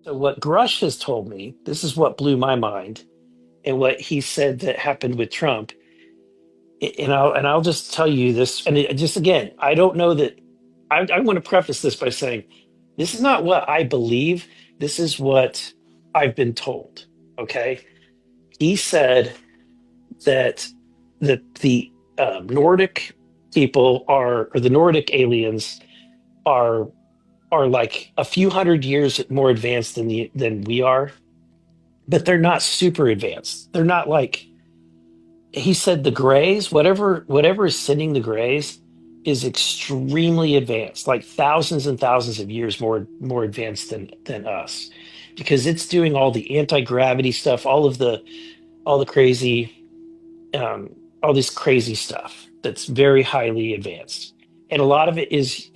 So what Grush has told me, this is what blew my mind, and what he said that happened with Trump. And I'll just tell you this, and just again, I don't know that. I want to preface this by saying this is not what I believe. This is what I've been told. Okay, he said that the Nordic people or the Nordic aliens are like a few hundred years more advanced than we are, but they're not super advanced. They're not like he said the Greys, whatever is sending the Greys is extremely advanced, like thousands and thousands of years more advanced than us, because it's doing all the anti-gravity stuff, all the crazy um, all this crazy stuff that's very highly advanced, and a lot of it is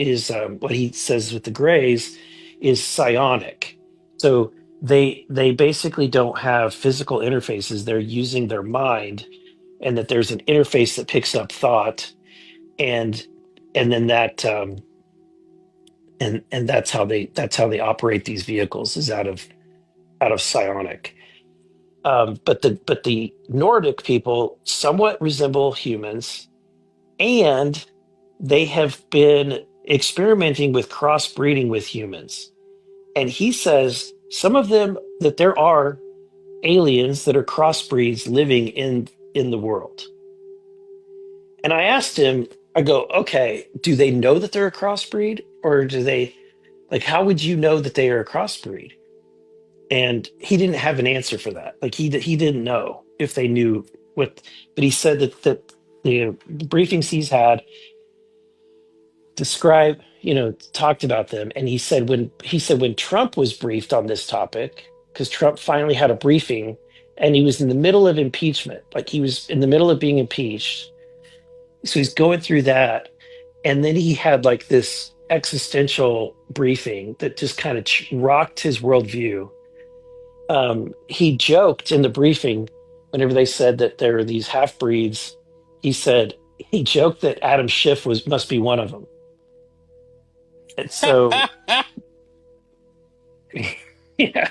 what he says with the Greys is psionic. So they basically don't have physical interfaces. They're using their mind, and that there's an interface that picks up thought, and then and that's how they operate these vehicles is out of psionic. But the Nordic people somewhat resemble humans, and they have been experimenting with crossbreeding with humans. And he says some of them that there are aliens that are crossbreeds living in the world. And I asked him, I go, okay, do they know that they're a crossbreed, or do they like how would you know that they are a crossbreed? And he didn't have an answer for that. Like he didn't know if they knew what, but he said that the briefings he's had talked about them. And he said when Trump was briefed on this topic, because Trump finally had a briefing, and he was in the middle of impeachment, like he was in the middle of being impeached. So he's going through that, and then he had like this existential briefing that just kind of rocked his worldview. He joked in the briefing whenever they said that there are these half breeds. He joked that Adam Schiff must be one of them. And so, yeah,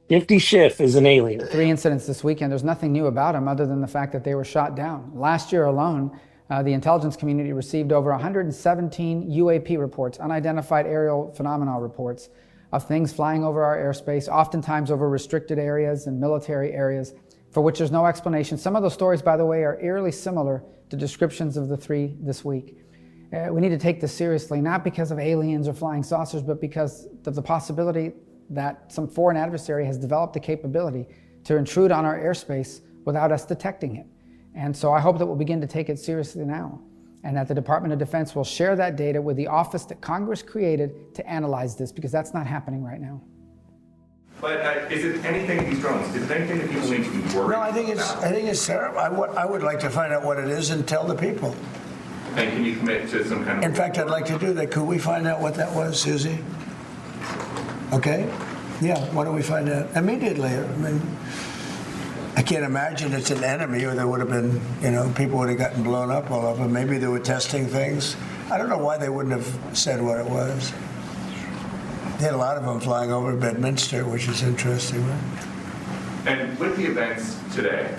Nifty Schiff is an alien. 3 incidents this weekend. There's nothing new about them other than the fact that they were shot down. Last year alone, the intelligence community received over 117 UAP reports, unidentified aerial phenomena reports, of things flying over our airspace, oftentimes over restricted areas and military areas, for which there's no explanation. Some of those stories, by the way, are eerily similar to descriptions of the 3 this week. We need to take this seriously, not because of aliens or flying saucers, but because of the possibility that some foreign adversary has developed the capability to intrude on our airspace without us detecting it. And so I hope that we'll begin to take it seriously now, and that the Department of Defense will share that data with the office that Congress created to analyze this, because that's not happening right now. But is it anything, these drones, is it anything that people need to be worried about? No, I think it's terrible. I would like to find out what it is and tell the people. And can you commit to some kind of... In fact, I'd like to do that. Could we find out what that was, Susie? Okay? Yeah, why don't we find out immediately? I mean, I can't imagine it's an enemy, or there would have been, people would have gotten blown up all over. Maybe they were testing things. I don't know why they wouldn't have said what it was. They had a lot of them flying over Bedminster, which is interesting, right? And with the events today...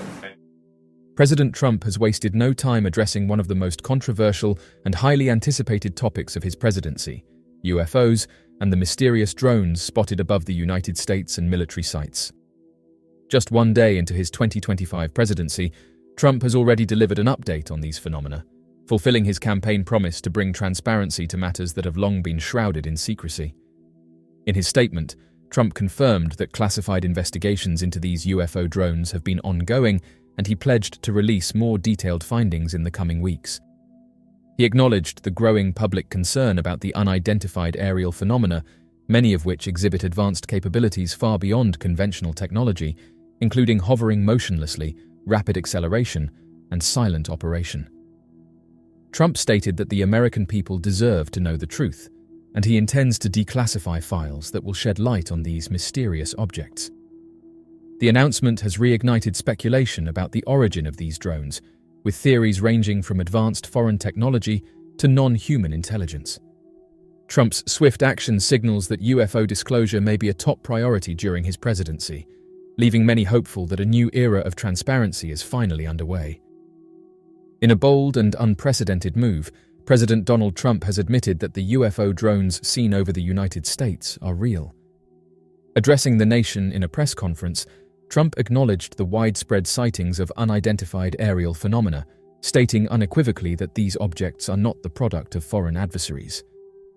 President Trump has wasted no time addressing one of the most controversial and highly anticipated topics of his presidency, UFOs and the mysterious drones spotted above the United States and military sites. Just one day into his 2025 presidency, Trump has already delivered an update on these phenomena, fulfilling his campaign promise to bring transparency to matters that have long been shrouded in secrecy. In his statement, Trump confirmed that classified investigations into these UFO drones have been ongoing, and he pledged to release more detailed findings in the coming weeks. He acknowledged the growing public concern about the unidentified aerial phenomena, many of which exhibit advanced capabilities far beyond conventional technology, including hovering motionlessly, rapid acceleration, and silent operation. Trump stated that the American people deserve to know the truth, and he intends to declassify files that will shed light on these mysterious objects. The announcement has reignited speculation about the origin of these drones, with theories ranging from advanced foreign technology to non-human intelligence. Trump's swift action signals that UFO disclosure may be a top priority during his presidency, leaving many hopeful that a new era of transparency is finally underway. In a bold and unprecedented move, President Donald Trump has admitted that the UFO drones seen over the United States are real. Addressing the nation in a press conference, Trump acknowledged the widespread sightings of unidentified aerial phenomena, stating unequivocally that these objects are not the product of foreign adversaries.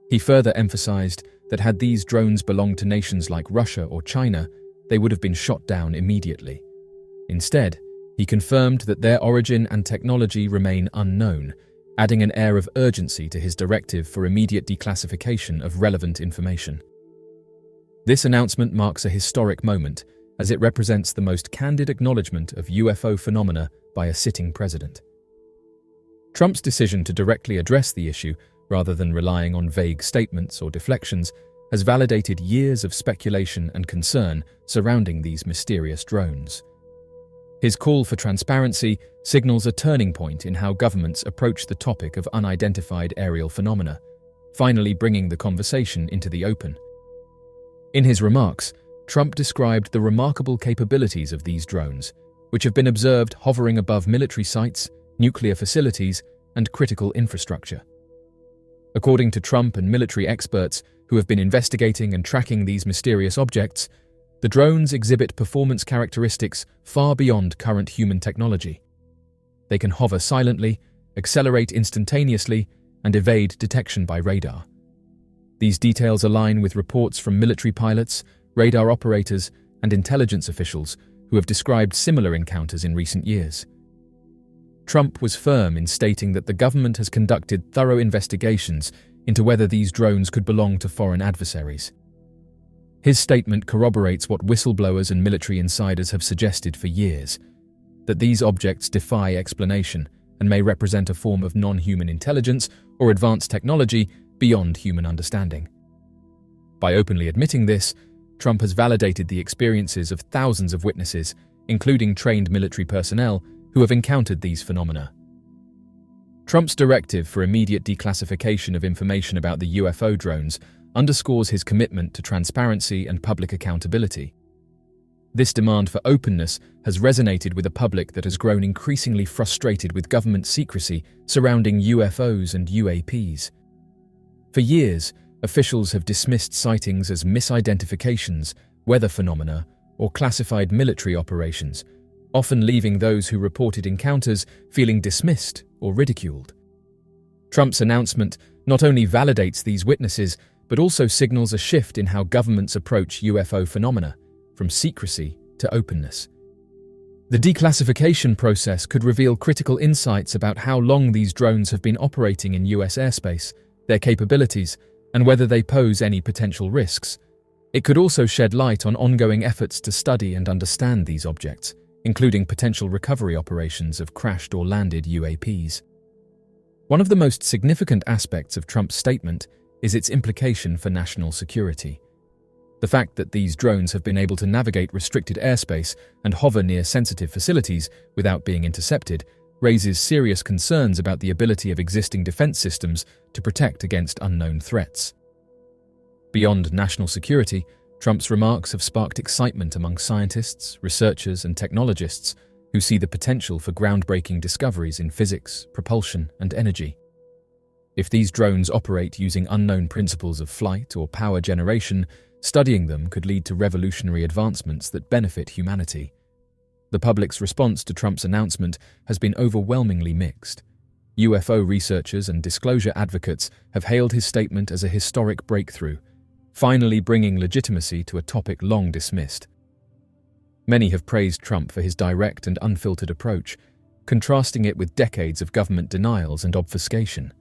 He further emphasized that had these drones belonged to nations like Russia or China, they would have been shot down immediately. Instead, he confirmed that their origin and technology remain unknown, adding an air of urgency to his directive for immediate declassification of relevant information. This announcement marks a historic moment, as it represents the most candid acknowledgement of UFO phenomena by a sitting president. Trump's decision to directly address the issue, rather than relying on vague statements or deflections, has validated years of speculation and concern surrounding these mysterious drones. His call for transparency signals a turning point in how governments approach the topic of unidentified aerial phenomena, finally bringing the conversation into the open. In his remarks, Trump described the remarkable capabilities of these drones, which have been observed hovering above military sites, nuclear facilities, and critical infrastructure. According to Trump and military experts who have been investigating and tracking these mysterious objects, the drones exhibit performance characteristics far beyond current human technology. They can hover silently, accelerate instantaneously, and evade detection by radar. These details align with reports from military pilots, radar operators, and intelligence officials who have described similar encounters in recent years. Trump was firm in stating that the government has conducted thorough investigations into whether these drones could belong to foreign adversaries. His statement corroborates what whistleblowers and military insiders have suggested for years, that these objects defy explanation and may represent a form of non-human intelligence or advanced technology beyond human understanding. By openly admitting this, Trump has validated the experiences of thousands of witnesses, including trained military personnel, who have encountered these phenomena. Trump's directive for immediate declassification of information about the UFO drones underscores his commitment to transparency and public accountability. This demand for openness has resonated with a public that has grown increasingly frustrated with government secrecy surrounding UFOs and UAPs. For years, officials have dismissed sightings as misidentifications, weather phenomena, or classified military operations, often leaving those who reported encounters feeling dismissed or ridiculed. Trump's announcement not only validates these witnesses, but also signals a shift in how governments approach UFO phenomena, from secrecy to openness. The declassification process could reveal critical insights about how long these drones have been operating in US airspace, their capabilities, and whether they pose any potential risks. It could also shed light on ongoing efforts to study and understand these objects, including potential recovery operations of crashed or landed UAPs. One of the most significant aspects of Trump's statement is its implication for national security. The fact that these drones have been able to navigate restricted airspace and hover near sensitive facilities without being intercepted raises serious concerns about the ability of existing defense systems to protect against unknown threats. Beyond national security, Trump's remarks have sparked excitement among scientists, researchers, and technologists who see the potential for groundbreaking discoveries in physics, propulsion, and energy. If these drones operate using unknown principles of flight or power generation, studying them could lead to revolutionary advancements that benefit humanity. The public's response to Trump's announcement has been overwhelmingly mixed. UFO researchers and disclosure advocates have hailed his statement as a historic breakthrough, finally bringing legitimacy to a topic long dismissed. Many have praised Trump for his direct and unfiltered approach, contrasting it with decades of government denials and obfuscation.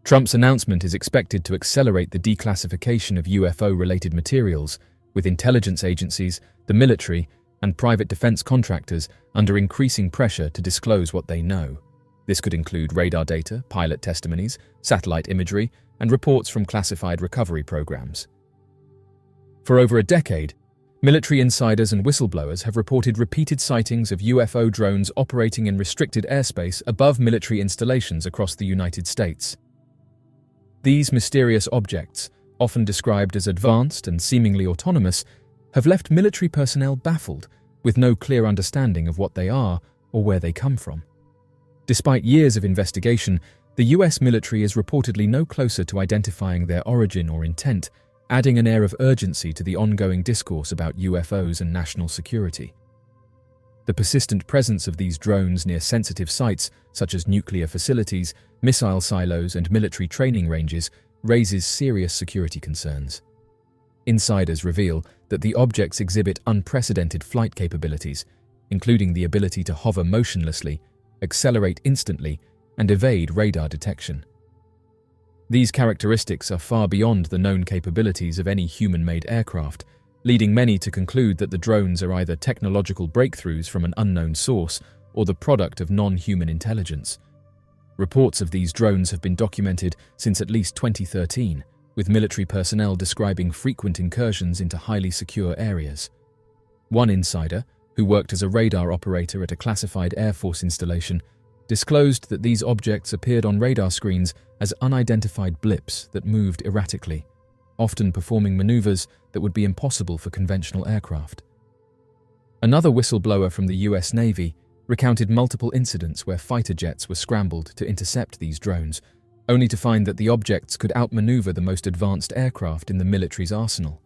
Trump's announcement is expected to accelerate the declassification of UFO-related materials, with intelligence agencies, the military, and private defense contractors under increasing pressure to disclose what they know. This could include radar data, pilot testimonies, satellite imagery, and reports from classified recovery programs. For over a decade, military insiders and whistleblowers have reported repeated sightings of UFO drones operating in restricted airspace above military installations across the United States. These mysterious objects, often described as advanced and seemingly autonomous, have left military personnel baffled, with no clear understanding of what they are or where they come from. Despite years of investigation, the US military is reportedly no closer to identifying their origin or intent, adding an air of urgency to the ongoing discourse about UFOs and national security. The persistent presence of these drones near sensitive sites, such as nuclear facilities, missile silos, and military training ranges, raises serious security concerns. Insiders reveal that the objects exhibit unprecedented flight capabilities, including the ability to hover motionlessly, accelerate instantly, and evade radar detection. These characteristics are far beyond the known capabilities of any human-made aircraft, leading many to conclude that the drones are either technological breakthroughs from an unknown source or the product of non-human intelligence. Reports of these drones have been documented since at least 2013, with military personnel describing frequent incursions into highly secure areas. One insider, who worked as a radar operator at a classified Air Force installation, disclosed that these objects appeared on radar screens as unidentified blips that moved erratically, often performing maneuvers that would be impossible for conventional aircraft. Another whistleblower from the US Navy recounted multiple incidents where fighter jets were scrambled to intercept these drones, only to find that the objects could outmaneuver the most advanced aircraft in the military's arsenal.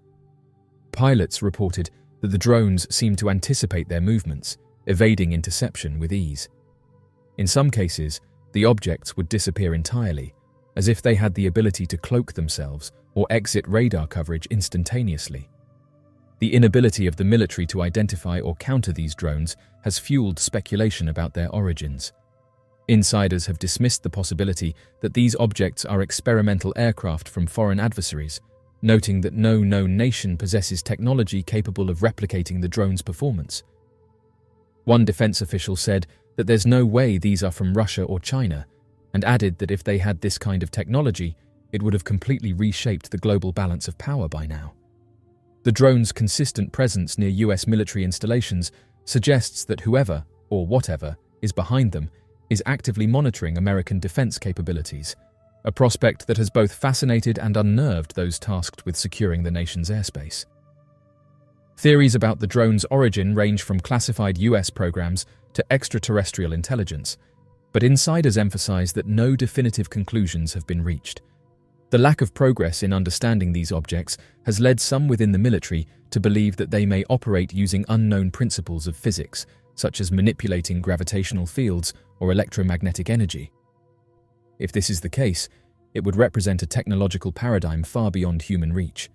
Pilots reported that the drones seemed to anticipate their movements, evading interception with ease. In some cases, the objects would disappear entirely, as if they had the ability to cloak themselves or exit radar coverage instantaneously. The inability of the military to identify or counter these drones has fueled speculation about their origins. Insiders have dismissed the possibility that these objects are experimental aircraft from foreign adversaries, noting that no known nation possesses technology capable of replicating the drone's performance. One defense official said that there's no way these are from Russia or China, and added that if they had this kind of technology, it would have completely reshaped the global balance of power by now. The drone's consistent presence near US military installations suggests that whoever, or whatever, is behind them is actively monitoring American defense capabilities, a prospect that has both fascinated and unnerved those tasked with securing the nation's airspace. Theories about the drone's origin range from classified US programs to extraterrestrial intelligence, but insiders emphasize that no definitive conclusions have been reached. The lack of progress in understanding these objects has led some within the military to believe that they may operate using unknown principles of physics, such as manipulating gravitational fields or electromagnetic energy. If this is the case, it would represent a technological paradigm far beyond human reach.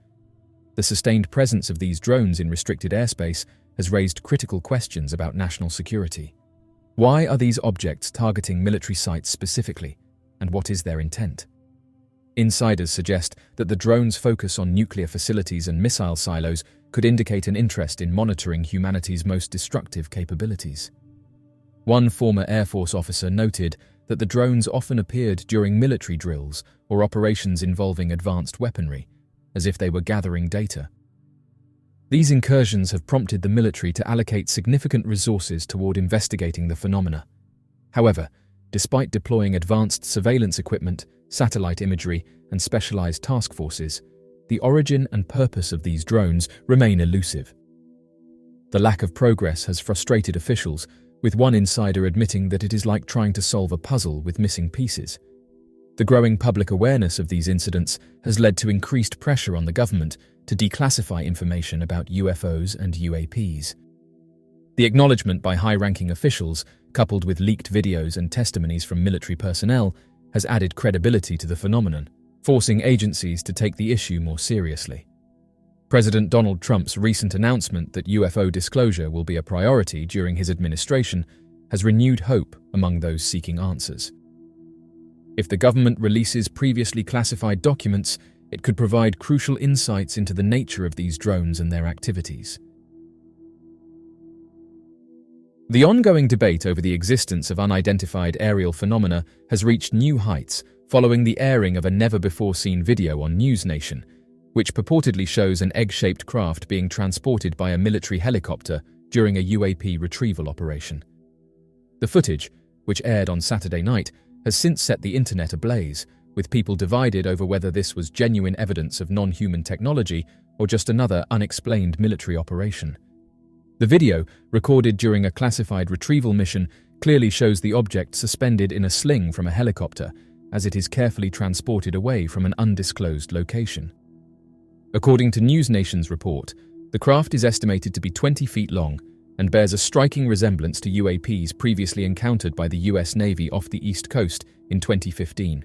The sustained presence of these drones in restricted airspace has raised critical questions about national security. Why are these objects targeting military sites specifically, and what is their intent? Insiders suggest that the drones' focus on nuclear facilities and missile silos could indicate an interest in monitoring humanity's most destructive capabilities. One former Air Force officer noted that the drones often appeared during military drills or operations involving advanced weaponry, as if they were gathering data. These incursions have prompted the military to allocate significant resources toward investigating the phenomena. However, despite deploying advanced surveillance equipment, satellite imagery, and specialized task forces, the origin and purpose of these drones remain elusive. The lack of progress has frustrated officials, with one insider admitting that it is like trying to solve a puzzle with missing pieces. The growing public awareness of these incidents has led to increased pressure on the government to declassify information about UFOs and UAPs. The acknowledgement by high-ranking officials, coupled with leaked videos and testimonies from military personnel, has added credibility to the phenomenon, forcing agencies to take the issue more seriously. President Donald Trump's recent announcement that UFO disclosure will be a priority during his administration has renewed hope among those seeking answers. If the government releases previously classified documents, it could provide crucial insights into the nature of these drones and their activities. The ongoing debate over the existence of unidentified aerial phenomena has reached new heights following the airing of a never-before-seen video on News Nation, which purportedly shows an egg-shaped craft being transported by a military helicopter during a UAP retrieval operation. The footage, which aired on Saturday night, has since set the internet ablaze, with people divided over whether this was genuine evidence of non-human technology or just another unexplained military operation. The video, recorded during a classified retrieval mission, clearly shows the object suspended in a sling from a helicopter as it is carefully transported away from an undisclosed location. According to NewsNation's report, the craft is estimated to be 20 feet long and bears a striking resemblance to UAPs previously encountered by the US Navy off the East Coast in 2015.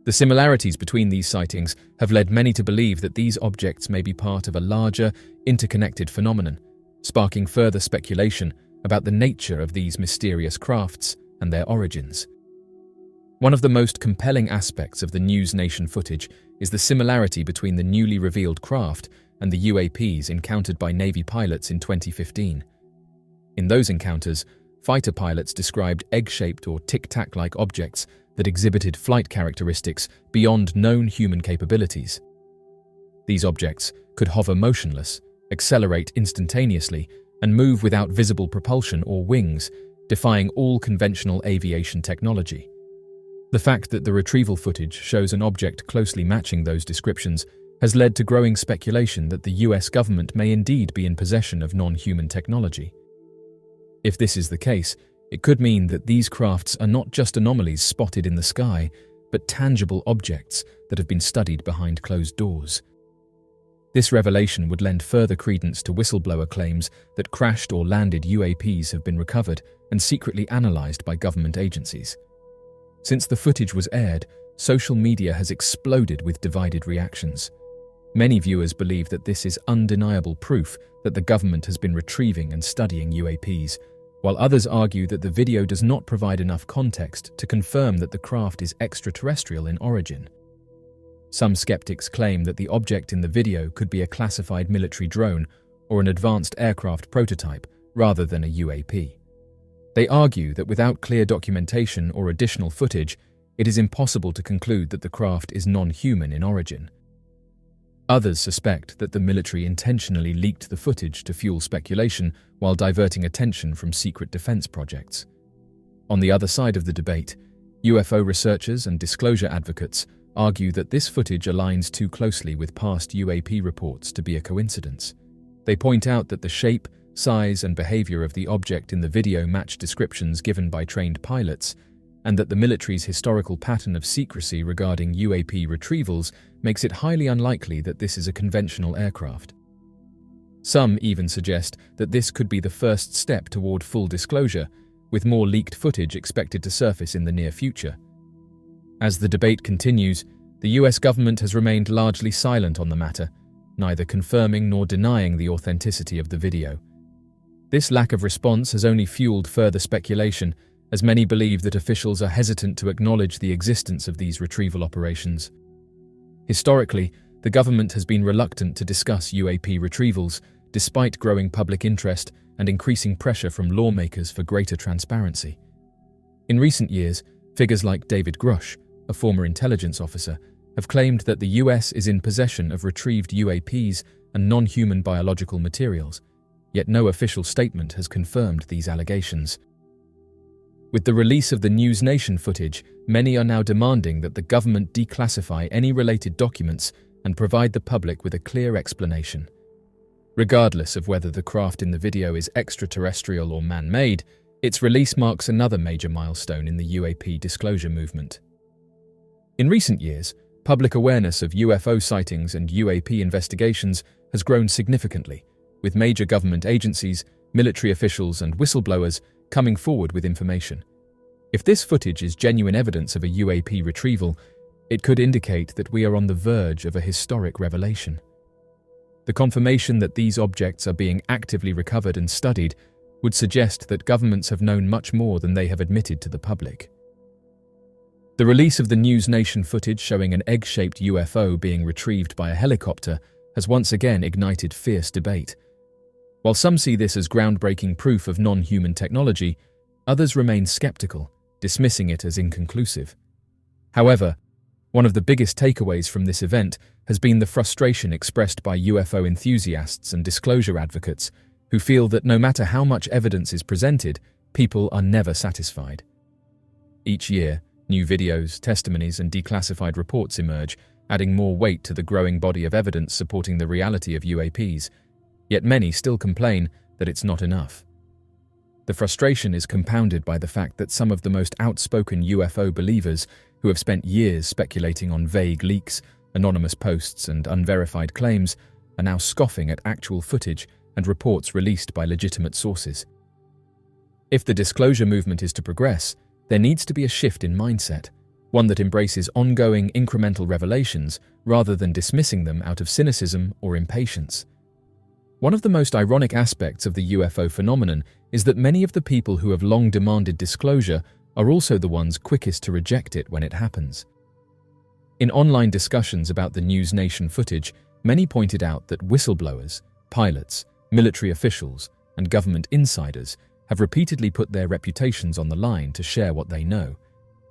The similarities between these sightings have led many to believe that these objects may be part of a larger, interconnected phenomenon, sparking further speculation about the nature of these mysterious crafts and their origins. One of the most compelling aspects of the NewsNation footage is the similarity between the newly revealed craft and the UAPs encountered by Navy pilots in 2015. In those encounters, fighter pilots described egg-shaped or tic-tac-like objects that exhibited flight characteristics beyond known human capabilities. These objects could hover motionless, accelerate instantaneously, and move without visible propulsion or wings, defying all conventional aviation technology. The fact that the retrieval footage shows an object closely matching those descriptions has led to growing speculation that the US government may indeed be in possession of non-human technology. If this is the case, it could mean that these crafts are not just anomalies spotted in the sky, but tangible objects that have been studied behind closed doors. This revelation would lend further credence to whistleblower claims that crashed or landed UAPs have been recovered and secretly analyzed by government agencies. Since the footage was aired, social media has exploded with divided reactions. Many viewers believe that this is undeniable proof that the government has been retrieving and studying UAPs, while others argue that the video does not provide enough context to confirm that the craft is extraterrestrial in origin. Some skeptics claim that the object in the video could be a classified military drone or an advanced aircraft prototype rather than a UAP. They argue that without clear documentation or additional footage, it is impossible to conclude that the craft is non-human in origin. Others suspect that the military intentionally leaked the footage to fuel speculation while diverting attention from secret defense projects. On the other side of the debate, UFO researchers and disclosure advocates argue that this footage aligns too closely with past UAP reports to be a coincidence. They point out that the shape, size, and behavior of the object in the video match descriptions given by trained pilots, and that the military's historical pattern of secrecy regarding UAP retrievals makes it highly unlikely that this is a conventional aircraft. Some even suggest that this could be the first step toward full disclosure, with more leaked footage expected to surface in the near future. As the debate continues, the US government has remained largely silent on the matter, neither confirming nor denying the authenticity of the video. This lack of response has only fueled further speculation, as many believe that officials are hesitant to acknowledge the existence of these retrieval operations. Historically, the government has been reluctant to discuss UAP retrievals, despite growing public interest and increasing pressure from lawmakers for greater transparency. In recent years, figures like David Grush, a former intelligence officer, have claimed that the US is in possession of retrieved UAPs and non-human biological materials, yet no official statement has confirmed these allegations. With the release of the NewsNation footage, many are now demanding that the government declassify any related documents and provide the public with a clear explanation. Regardless of whether the craft in the video is extraterrestrial or man-made, its release marks another major milestone in the UAP disclosure movement. In recent years, public awareness of UFO sightings and UAP investigations has grown significantly, with major government agencies, military officials, and whistleblowers coming forward with information. If this footage is genuine evidence of a UAP retrieval, it could indicate that we are on the verge of a historic revelation. The confirmation that these objects are being actively recovered and studied would suggest that governments have known much more than they have admitted to the public. The release of the NewsNation footage showing an egg-shaped UFO being retrieved by a helicopter has once again ignited fierce debate. While some see this as groundbreaking proof of non-human technology, others remain skeptical, dismissing it as inconclusive. However, one of the biggest takeaways from this event has been the frustration expressed by UFO enthusiasts and disclosure advocates who feel that no matter how much evidence is presented, people are never satisfied. Each year, New videos, testimonies, and declassified reports emerge, adding more weight to the growing body of evidence supporting the reality of UAPs. Yet many still complain that it's not enough. The frustration is compounded by the fact that some of the most outspoken UFO believers, who have spent years speculating on vague leaks, anonymous posts, and unverified claims, are now scoffing at actual footage and reports released by legitimate sources. If the disclosure movement is to progress, there needs to be a shift in mindset, one that embraces ongoing incremental revelations rather than dismissing them out of cynicism or impatience. One of the most ironic aspects of the UFO phenomenon is that many of the people who have long demanded disclosure are also the ones quickest to reject it when it happens. In online discussions about the News Nation footage, many pointed out that whistleblowers, pilots, military officials, and government insiders have repeatedly put their reputations on the line to share what they know,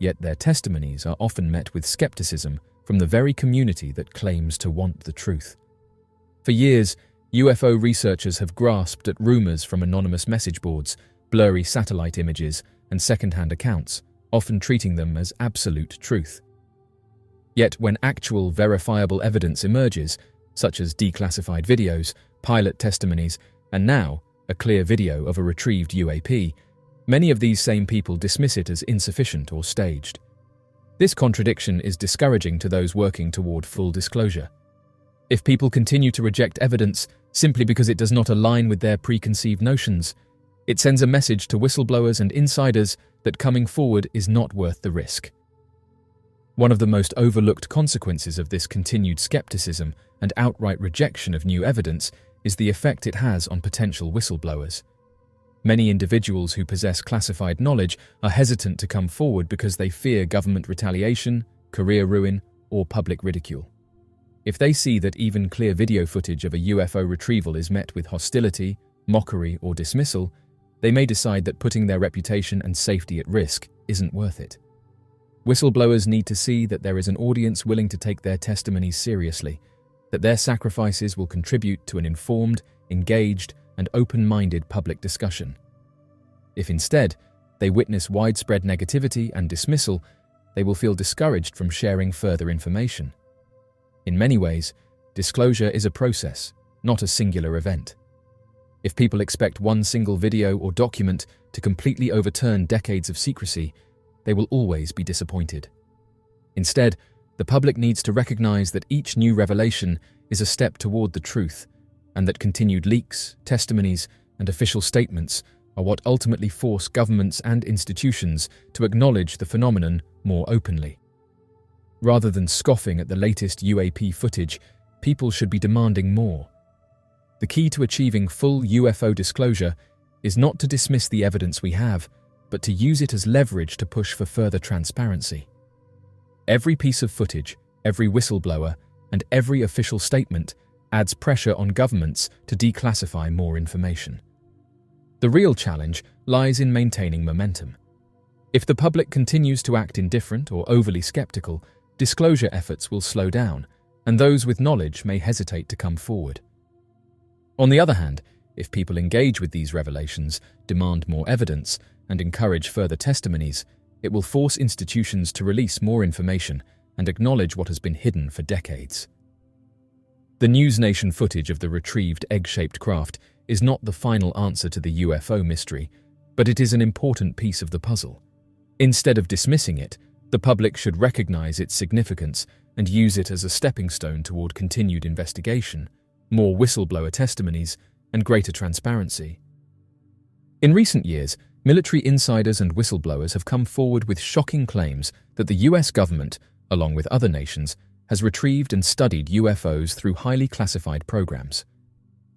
yet their testimonies are often met with skepticism from the very community that claims to want the truth. For years, UFO researchers have grasped at rumors from anonymous message boards, blurry satellite images, and second-hand accounts, often treating them as absolute truth. Yet when actual verifiable evidence emerges, such as declassified videos, pilot testimonies, and now a clear video of a retrieved UAP, many of these same people dismiss it as insufficient or staged. This contradiction is discouraging to those working toward full disclosure. If people continue to reject evidence simply because it does not align with their preconceived notions, it sends a message to whistleblowers and insiders that coming forward is not worth the risk. One of the most overlooked consequences of this continued skepticism and outright rejection of new evidence is the effect it has on potential whistleblowers. Many individuals who possess classified knowledge are hesitant to come forward because they fear government retaliation, career ruin, or public ridicule. If they see that even clear video footage of a UFO retrieval is met with hostility, mockery, or dismissal, they may decide that putting their reputation and safety at risk isn't worth it. Whistleblowers need to see that there is an audience willing to take their testimonies seriously, that their sacrifices will contribute to an informed, engaged, and open-minded public discussion. If instead, they witness widespread negativity and dismissal, they will feel discouraged from sharing further information. In many ways, disclosure is a process, not a singular event. If people expect one single video or document to completely overturn decades of secrecy, they will always be disappointed. Instead, the public needs to recognize that each new revelation is a step toward the truth, and that continued leaks, testimonies, and official statements are what ultimately force governments and institutions to acknowledge the phenomenon more openly. Rather than scoffing at the latest UAP footage, people should be demanding more. The key to achieving full UFO disclosure is not to dismiss the evidence we have, but to use it as leverage to push for further transparency. Every piece of footage, every whistleblower, and every official statement adds pressure on governments to declassify more information. The real challenge lies in maintaining momentum. If the public continues to act indifferent or overly skeptical, disclosure efforts will slow down, and those with knowledge may hesitate to come forward. On the other hand, if people engage with these revelations, demand more evidence, and encourage further testimonies, it will force institutions to release more information and acknowledge what has been hidden for decades. The News Nation footage of the retrieved egg-shaped craft is not the final answer to the UFO mystery, but it is an important piece of the puzzle. Instead of dismissing it, the public should recognize its significance and use it as a stepping stone toward continued investigation, more whistleblower testimonies, and greater transparency. In recent years, military insiders and whistleblowers have come forward with shocking claims that the US government, along with other nations, has retrieved and studied UFOs through highly classified programs.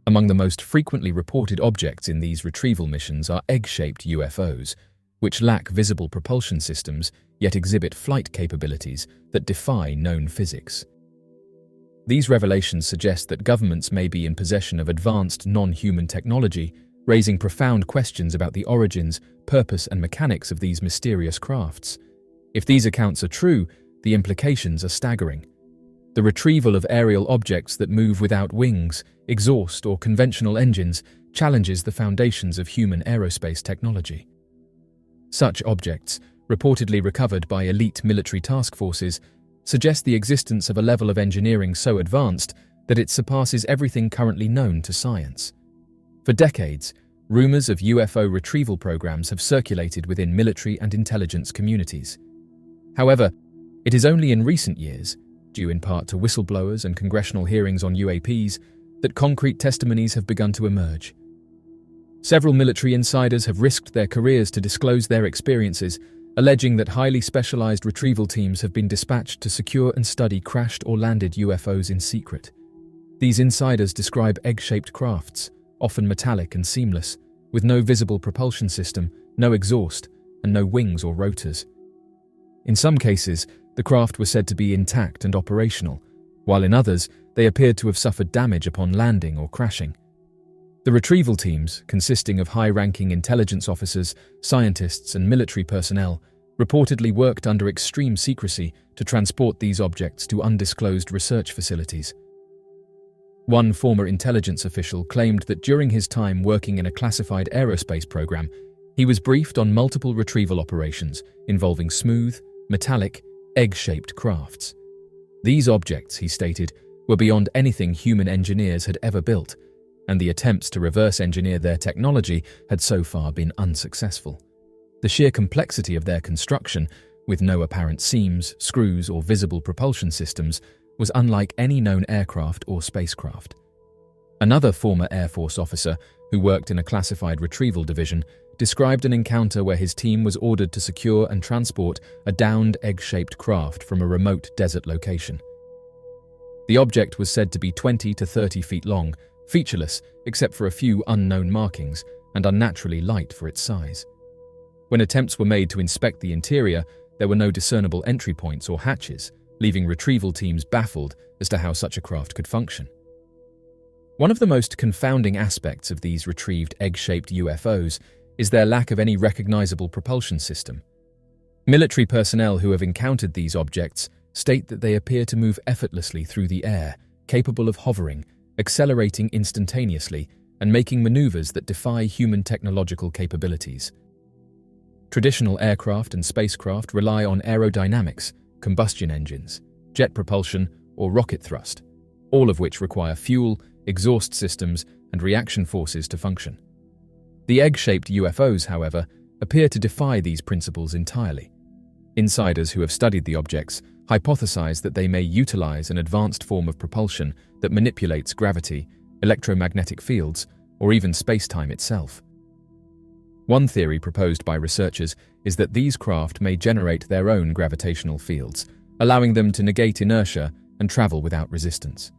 Among the most frequently reported objects in these retrieval missions are egg-shaped UFOs, which lack visible propulsion systems yet exhibit flight capabilities that defy known physics. These revelations suggest that governments may be in possession of advanced non-human technology, raising profound questions about the origins, purpose, and mechanics of these mysterious crafts. If these accounts are true, the implications are staggering. The retrieval of aerial objects that move without wings, exhaust, or conventional engines challenges the foundations of human aerospace technology. Such objects, reportedly recovered by elite military task forces, suggest the existence of a level of engineering so advanced that it surpasses everything currently known to science. For decades, rumors of UFO retrieval programs have circulated within military and intelligence communities. However, it is only in recent years, due in part to whistleblowers and congressional hearings on UAPs, that concrete testimonies have begun to emerge. Several military insiders have risked their careers to disclose their experiences, alleging that highly specialized retrieval teams have been dispatched to secure and study crashed or landed UFOs in secret. These insiders describe egg-shaped crafts, often metallic and seamless, with no visible propulsion system, no exhaust, and no wings or rotors. In some cases, the craft was said to be intact and operational, while in others, they appeared to have suffered damage upon landing or crashing. The retrieval teams, consisting of high-ranking intelligence officers, scientists, and military personnel, reportedly worked under extreme secrecy to transport these objects to undisclosed research facilities. One former intelligence official claimed that during his time working in a classified aerospace program, he was briefed on multiple retrieval operations involving smooth, metallic, egg-shaped crafts. These objects, he stated, were beyond anything human engineers had ever built, and the attempts to reverse engineer their technology had so far been unsuccessful. The sheer complexity of their construction, with no apparent seams, screws, or visible propulsion systems, was unlike any known aircraft or spacecraft. Another former Air Force officer, who worked in a classified retrieval division, described an encounter where his team was ordered to secure and transport a downed egg-shaped craft from a remote desert location. The object was said to be 20 to 30 feet long, featureless except for a few unknown markings, and unnaturally light for its size. When attempts were made to inspect the interior, there were no discernible entry points or hatches, leaving retrieval teams baffled as to how such a craft could function. One of the most confounding aspects of these retrieved egg-shaped UFOs is their lack of any recognizable propulsion system. Military personnel who have encountered these objects state that they appear to move effortlessly through the air, capable of hovering, accelerating instantaneously, and making maneuvers that defy human technological capabilities. Traditional aircraft and spacecraft rely on aerodynamics, combustion engines, jet propulsion, or rocket thrust, all of which require fuel, exhaust systems, and reaction forces to function. The egg-shaped UFOs, however, appear to defy these principles entirely. Insiders who have studied the objects hypothesize that they may utilize an advanced form of propulsion that manipulates gravity, electromagnetic fields, or even space-time itself. One theory proposed by researchers is that these craft may generate their own gravitational fields, allowing them to negate inertia and travel without resistance.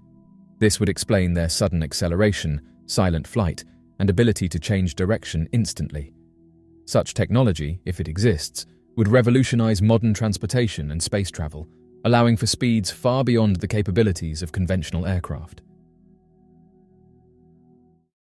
This would explain their sudden acceleration, silent flight, and ability to change direction instantly. Such technology, if it exists, would revolutionize modern transportation and space travel, allowing for speeds far beyond the capabilities of conventional aircraft.